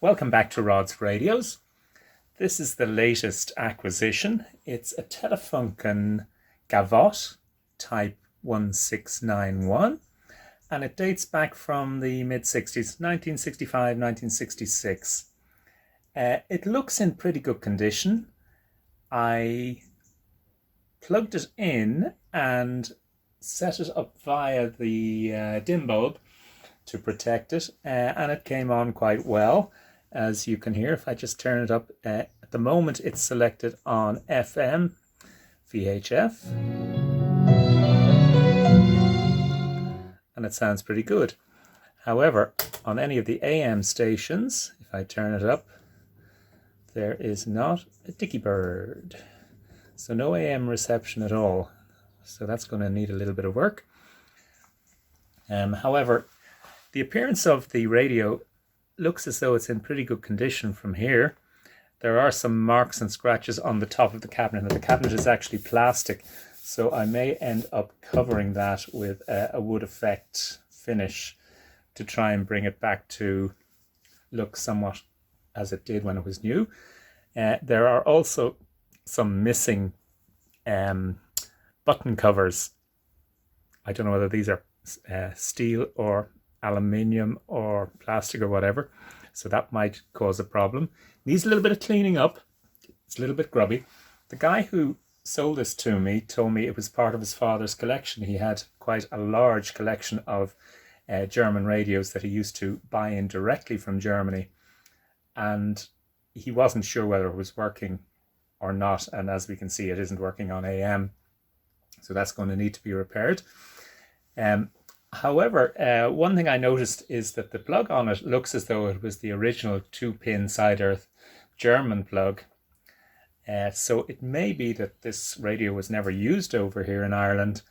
Welcome back to Rod's Radios. This is the latest acquisition. It's a Telefunken Gavotte type 1691 and it dates back from the mid-60s, 1965, 1966. It looks in pretty good condition. I plugged it in and set it up via the dim bulb to protect it, and it came on quite well. As you can hear, if I just turn it up, at the moment it's selected on FM, VHF, and it sounds pretty good. However, on any of the AM stations, if I turn it up, there is not a dicky bird. So no AM reception at all. So that's going to need a little bit of work. However, the appearance of the radio looks as though it's in pretty good condition from here. There are some marks and scratches on the top of the cabinet, and the cabinet is actually plastic, so I may end up covering that with a wood effect finish to try and bring it back to look somewhat as it did when it was new. There are also some missing button covers. I don't know whether these are steel or aluminium or plastic or whatever, so that might cause a problem. Needs a little bit of cleaning up. It's a little bit grubby. The guy who sold this to me told me it was part of his father's collection. He had quite a large collection of German radios that he used to buy in directly from Germany, and he wasn't sure whether it was working or not, and as we can see, it isn't working on AM, so that's going to need to be repaired. However, one thing I noticed is that the plug on it looks as though it was the original 2-pin side earth German plug. So it may be that this radio was never used over here in Ireland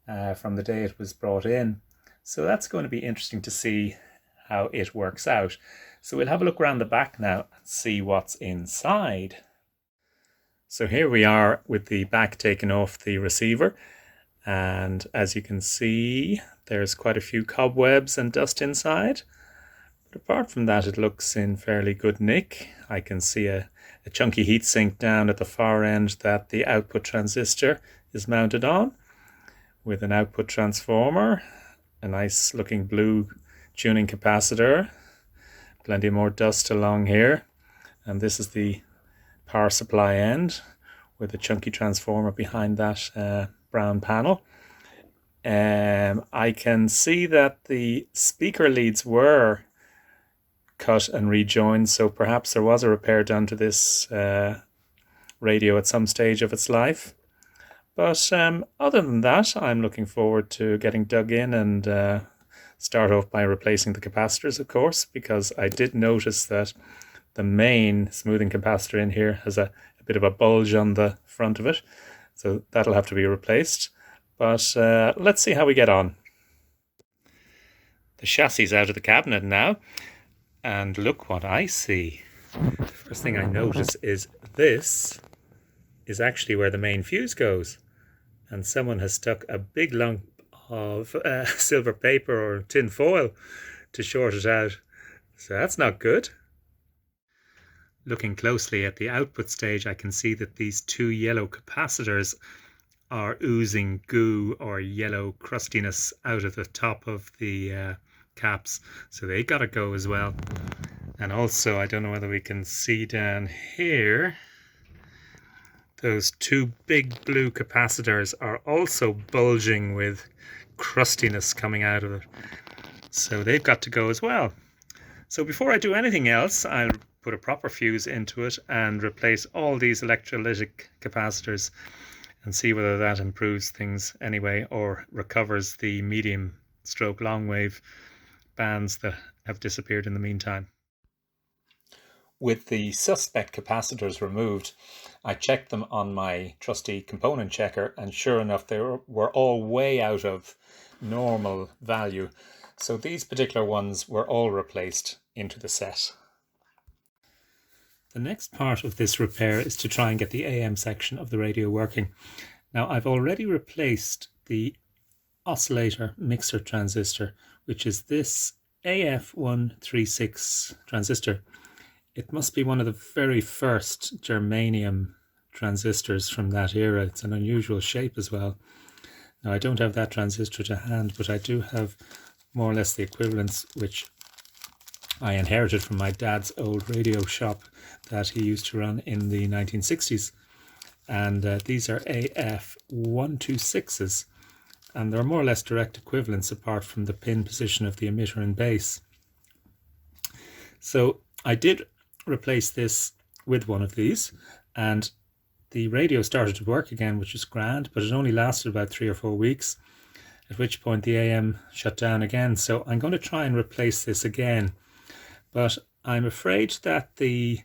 from the day it was brought in. So that's going to be interesting to see how it works out. So we'll have a look around the back now and see what's inside. So here we are with the back taken off the receiver. And as you can see, there's quite a few cobwebs and dust inside. But apart from that, it looks in fairly good nick. I can see a chunky heatsink down at the far end that the output transistor is mounted on, with an output transformer, a nice looking blue tuning capacitor, plenty more dust along here. And this is the power supply end with a chunky transformer behind that brown panel. I can see that the speaker leads were cut and rejoined, so perhaps there was a repair done to this radio at some stage of its life. But other than that, I'm looking forward to getting dug in and start off by replacing the capacitors, of course, because I did notice that the main smoothing capacitor in here has a bit of a bulge on the front of it, so that'll have to be replaced. But let's see how we get on. The chassis is out of the cabinet now, and look what I see. The first thing I notice is this is actually where the main fuse goes, and someone has stuck a big lump of silver paper or tin foil to short it out, so that's not good. Looking closely at the output stage, I can see that these two yellow capacitors are oozing goo or yellow crustiness out of the top of the caps, so they gotta go as well. And also, I don't know whether we can see down here, those two big blue capacitors are also bulging with crustiness coming out of it, so they've got to go as well. So before I do anything else, I'll put a proper fuse into it and replace all these electrolytic capacitors and see whether that improves things anyway or recovers the medium stroke long wave bands that have disappeared in the meantime. With the suspect capacitors removed, I checked them on my trusty component checker, and sure enough they were all way out of normal value. So these particular ones were all replaced into the set. The next part of this repair is to try and get the AM section of the radio working. Now I've already replaced the oscillator mixer transistor, which is this AF136 transistor. It must be one of the very first germanium transistors from that era. It's an unusual shape as well. Now, I don't have that transistor to hand, but I do have more or less the equivalents, which I inherited from my dad's old radio shop that he used to run in the 1960s. And these are AF126s, and they're more or less direct equivalents apart from the pin position of the emitter and base. So I did replace this with one of these, and the radio started to work again, which is grand, but it only lasted about 3 or 4 weeks, at which point the AM shut down again. So I'm going to try and replace this again, but I'm afraid that the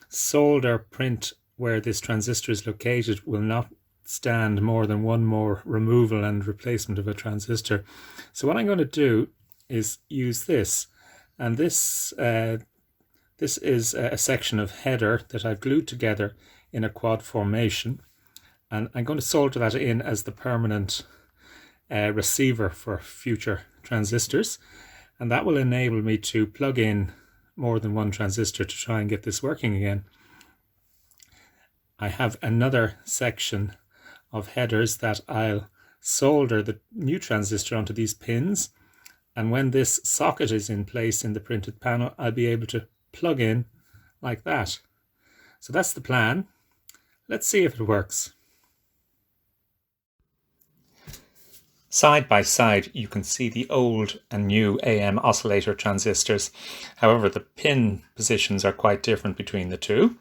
solder print where this transistor is located will not stand more than one more removal and replacement of a transistor. So what I'm going to do is use this, and this is a section of header that I've glued together in a quad formation, and I'm going to solder that in as the permanent receiver for future transistors, and that will enable me to plug in more than one transistor to try and get this working again. I have another section of headers that I'll solder the new transistor onto these pins, and when this socket is in place in the printed panel, I'll be able to plug in like that. So that's the plan. Let's see if it works. Side by side, you can see the old and new AM oscillator transistors. However, the pin positions are quite different between the two.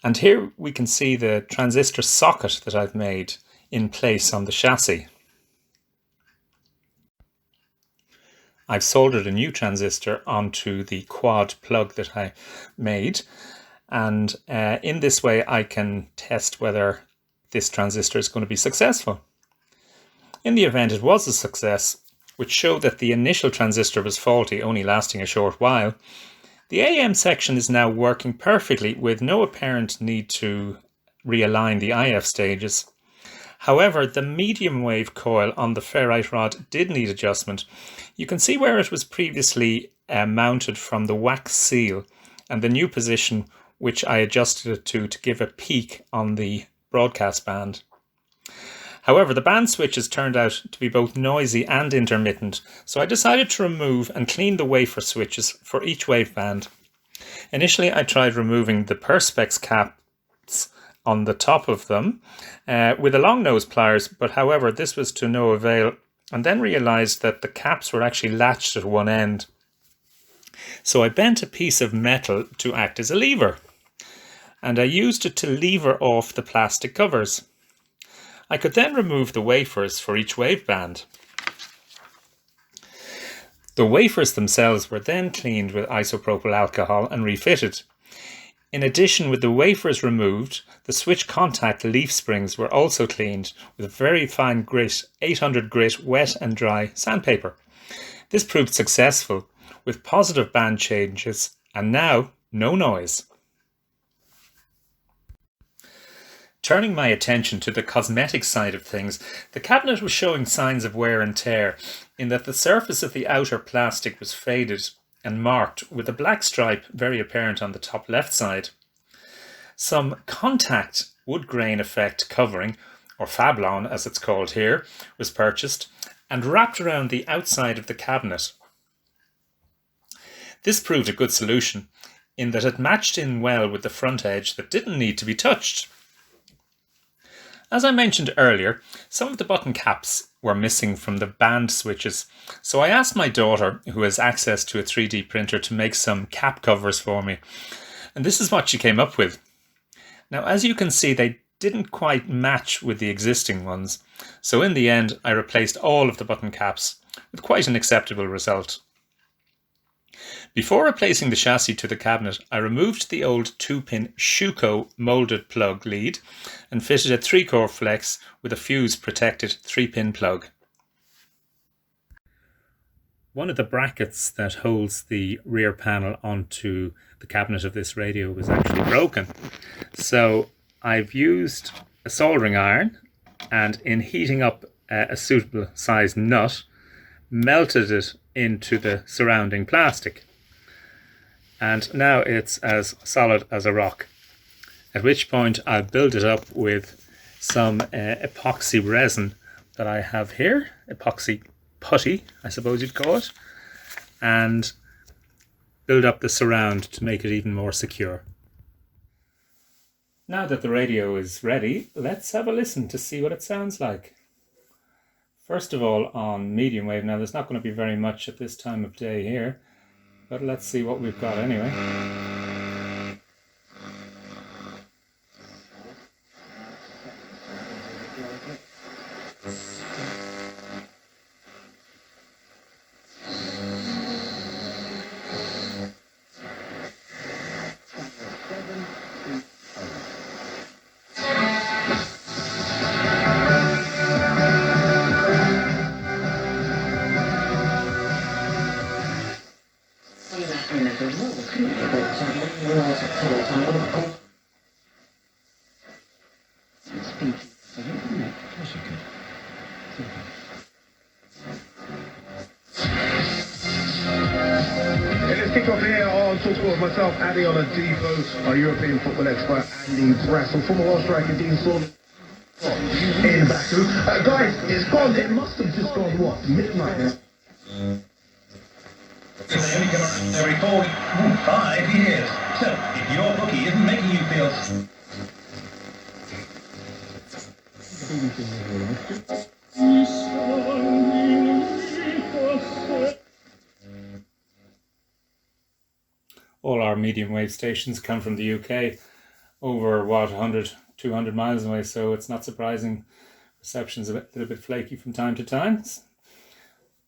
And here we can see the transistor socket that I've made in place on the chassis. I've soldered a new transistor onto the quad plug that I made, and in this way I can test whether this transistor is going to be successful. In the event it was a success, which showed that the initial transistor was faulty, only lasting a short while, the AM section is now working perfectly with no apparent need to realign the IF stages. However, the medium wave coil on the ferrite rod did need adjustment. You can see where it was previously mounted from the wax seal and the new position which I adjusted it to give a peak on the broadcast band. However, the band switches turned out to be both noisy and intermittent, so I decided to remove and clean the wafer switches for each waveband. Initially, I tried removing the perspex caps on the top of them with a long nose pliers, but however, this was to no avail, and then realized that the caps were actually latched at one end. So I bent a piece of metal to act as a lever, and I used it to lever off the plastic covers. I could then remove the wafers for each waveband. The wafers themselves were then cleaned with isopropyl alcohol and refitted. In addition, with the wafers removed, the switch contact leaf springs were also cleaned with very fine grit, 800 grit wet and dry sandpaper. This proved successful with positive band changes and now no noise. Turning my attention to the cosmetic side of things, the cabinet was showing signs of wear and tear in that the surface of the outer plastic was faded and marked with a black stripe very apparent on the top left side. Some contact wood grain effect covering, or Fablon as it's called here, was purchased and wrapped around the outside of the cabinet. This proved a good solution in that it matched in well with the front edge that didn't need to be touched. As I mentioned earlier, some of the button caps were missing from the band switches, so I asked my daughter, who has access to a 3D printer, to make some cap covers for me, and this is what she came up with. Now, as you can see, they didn't quite match with the existing ones, so in the end I replaced all of the button caps with quite an acceptable result. Before replacing the chassis to the cabinet, I removed the old 2-pin Schuko moulded plug lead and fitted a 3-core flex with a fuse protected 3-pin plug. One of the brackets that holds the rear panel onto the cabinet of this radio was actually broken. So I've used a soldering iron and in heating up a suitable size nut, melted it into the surrounding plastic. and now it's as solid as a rock. At which point I'll build it up with some epoxy resin that I have here, epoxy putty, I suppose you'd call it, and build up the surround to make it even more secure. Now that the radio is ready, let's have a listen to see what it sounds like. First of all, on medium wave. Now there's not going to be very much at this time of day here, but let's see what we've got anyway. Let's kick off here on Talksport with myself, Addy on a Devo, our European football expert, Andy Brassel, former World striker Dean Saunders in Baku. Guys, it's gone, it must have just gone, what, midnight now? They record 5 years. So, if your bookie isn't making you feel... All our medium wave stations come from the UK, over 100, 200 miles away, so it's not surprising reception's a little bit flaky from time to time.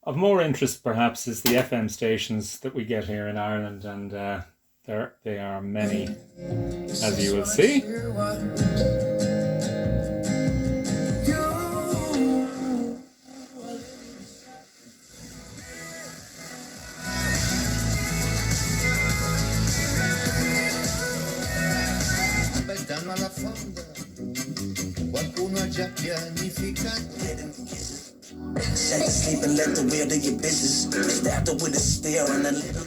Of more interest perhaps is the FM stations that we get here in Ireland, and they are many, as you will see. Sleep and let the wheel do your business. Stabbed her with a steel and a little.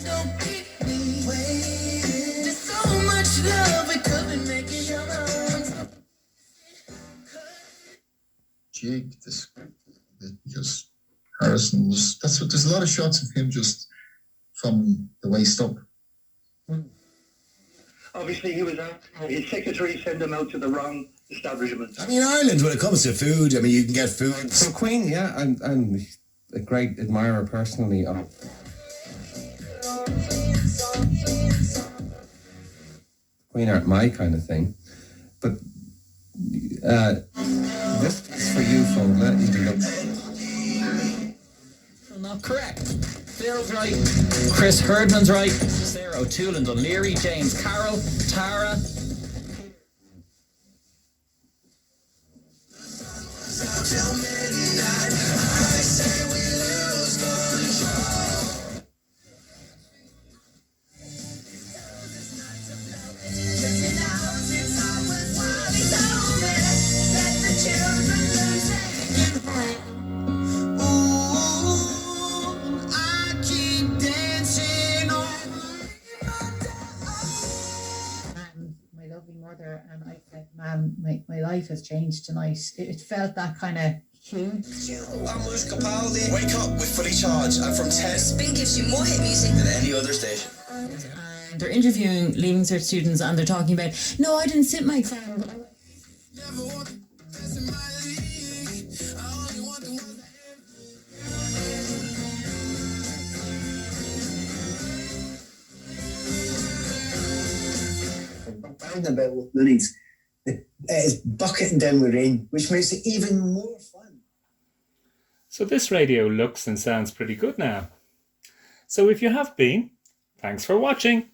Don't keep me waiting. There's so much love we could be making your own. Jake, just Harrison was. That's what. There's a lot of shots of him just from the waist up. Obviously, he was out. His secretary sent him out to the wrong establishment. I mean, Ireland, when it comes to food, I mean, you can get food. So Queen, yeah, I'm a great admirer personally of. Queen aren't my kind of thing, but this is for you, Fola. You can look. Not correct. Sarah's right. Chris Herdman's right. Sarah O'Toole and O'Leary, James Carroll, Tara. And I said, man, my life has changed tonight. It felt that kind of huge. I'm Lush Capaldi. Wake up with Fully Charged. I'm from 10. Spin gives you more hit music than any other station. And they're interviewing Leaving Cert students and they're talking about, no, I didn't sit my exam. About Looney's, it's bucketing down with rain, which makes it even more fun. So this radio looks and sounds pretty good now. So if you have been, thanks for watching.